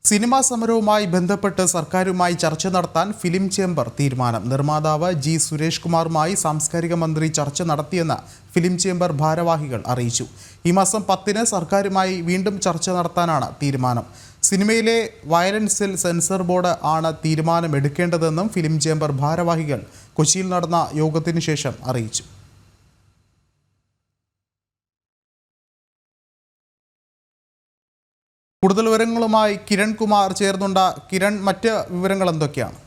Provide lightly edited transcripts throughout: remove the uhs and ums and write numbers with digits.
Cinema സമരവുമായി ബന്ധപ്പെട്ട് സർക്കാരുമായി ചർച്ച നടത്താൻ ഫിലിം ചേംബർ തീരുമാനം. നിർമ്മാതാവ് ജി സുരേഷ് കുമാറുമായി സാംസ്കാരിക മന്ത്രി ചർച്ച നടത്തിയെന്ന് ഫിലിം ചേംബർ ഭാരവാഹികൾ അറിയിച്ചു. ഈ മാസം 10-ന് സർക്കാരുമായി വീണ്ടും ചർച്ച നടത്താനാണ് തീരുമാനം. സിനിമയിലെ വയലൻസിൽ സെൻസർ ബോർഡ് ആണ് തീരുമാനമെടുക്കേണ്ടതെന്നും ഫിലിം ചേംബർ ഭാരവാഹികൾ കൊച്ചിയിൽ നടന്ന യോഗത്തിനു ശേഷം അറിയിച്ചു. കൂടുതൽ വിവരങ്ങളുമായി കിരൺ കുമാർ ചേർന്നുണ്ട്. കിരൺ, മറ്റ് വിവരങ്ങൾ എന്തൊക്കെയാണ്?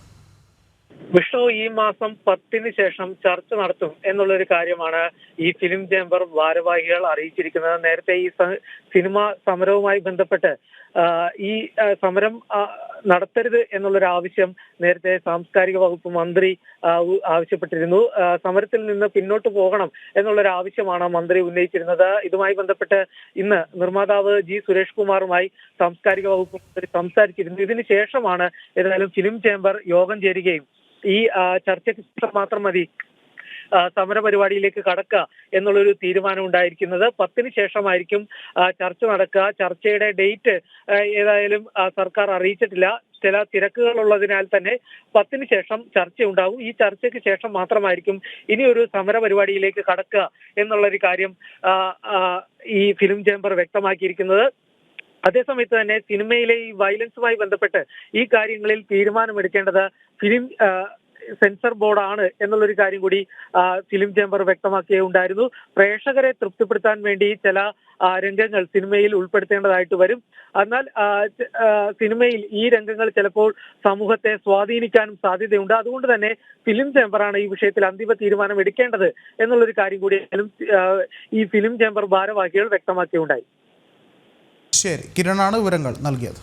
വിഷ്ണു, ഈ മാസം 10-ന് ശേഷം ചർച്ച നടത്തും എന്നുള്ളൊരു കാര്യമാണ് ഈ ഫിലിം ചേംബർ ഭാരവാഹികൾ അറിയിച്ചിരിക്കുന്നത്. നേരത്തെ ഈ സിനിമാ സമരവുമായി ബന്ധപ്പെട്ട് ഈ സമരം നടത്തരുത് എന്നുള്ളൊരു ആവശ്യം നേരത്തെ സാംസ്കാരിക വകുപ്പ് മന്ത്രി ആവശ്യപ്പെട്ടിരുന്നു. സമരത്തിൽ നിന്ന് പിന്നോട്ട് പോകണം എന്നുള്ളൊരു ആവശ്യമാണ് മന്ത്രി ഉന്നയിച്ചിരുന്നത്. ഇതുമായി ബന്ധപ്പെട്ട് ഇന്ന് നിർമ്മാതാവ് ജി സുരേഷ് കുമാറുമായി സാംസ്കാരിക വകുപ്പ് മന്ത്രി സംസാരിച്ചിരുന്നു. ഇതിന് ശേഷമാണ് ഏതായാലും ഫിലിം ചേംബർ യോഗം ചേരുകയും ഈ ചർച്ചയ്ക്ക് ശേഷം മാത്രം മതി സമര പരിപാടിയിലേക്ക് കടക്കുക എന്നുള്ളൊരു തീരുമാനം ഉണ്ടായിരിക്കുന്നത്. 10-ന് ശേഷമായിരിക്കും ചർച്ച നടക്കുക. ചർച്ചയുടെ ഡേറ്റ് ഏതായാലും സർക്കാർ അറിയിച്ചിട്ടില്ല. ചില തിരക്കുകൾ ഉള്ളതിനാൽ തന്നെ 10-ന് ശേഷം ചർച്ചയുണ്ടാകും. ഈ ചർച്ചയ്ക്ക് ശേഷം മാത്രമായിരിക്കും ഇനി ഒരു സമര പരിപാടിയിലേക്ക് കടക്കുക എന്നുള്ളൊരു കാര്യം ഈ ഫിലിം ചേംബർ വ്യക്തമാക്കിയിരിക്കുന്നത്. അതേസമയത്ത് തന്നെ സിനിമയിലെ ഈ വയലൻസുമായി ബന്ധപ്പെട്ട് ഈ കാര്യങ്ങളിൽ തീരുമാനമെടുക്കേണ്ടത് ഫിലിം സെൻസർ ബോർഡാണ് എന്നുള്ളൊരു കാര്യം കൂടി ഫിലിം ചേംബർ വ്യക്തമാക്കിയുണ്ടായിരുന്നു. പ്രേക്ഷകരെ തൃപ്തിപ്പെടുത്താൻ വേണ്ടി ചില രംഗങ്ങൾ സിനിമയിൽ ഉൾപ്പെടുത്തേണ്ടതായിട്ട് വരും. എന്നാൽ സിനിമയിൽ ഈ രംഗങ്ങൾ ചിലപ്പോൾ സമൂഹത്തെ സ്വാധീനിക്കാനും സാധ്യതയുണ്ട്. അതുകൊണ്ട് തന്നെ ഫിലിം ചേംബറാണ് ഈ വിഷയത്തിൽ അന്തിമ തീരുമാനം എടുക്കേണ്ടത് എന്നുള്ളൊരു കാര്യം കൂടി ഈ ഫിലിം ചേംബർ ഭാരവാഹികൾ വ്യക്തമാക്കിയുണ്ടായി. ശരി, കിരണാണ് വിവരങ്ങൾ നൽകിയത്.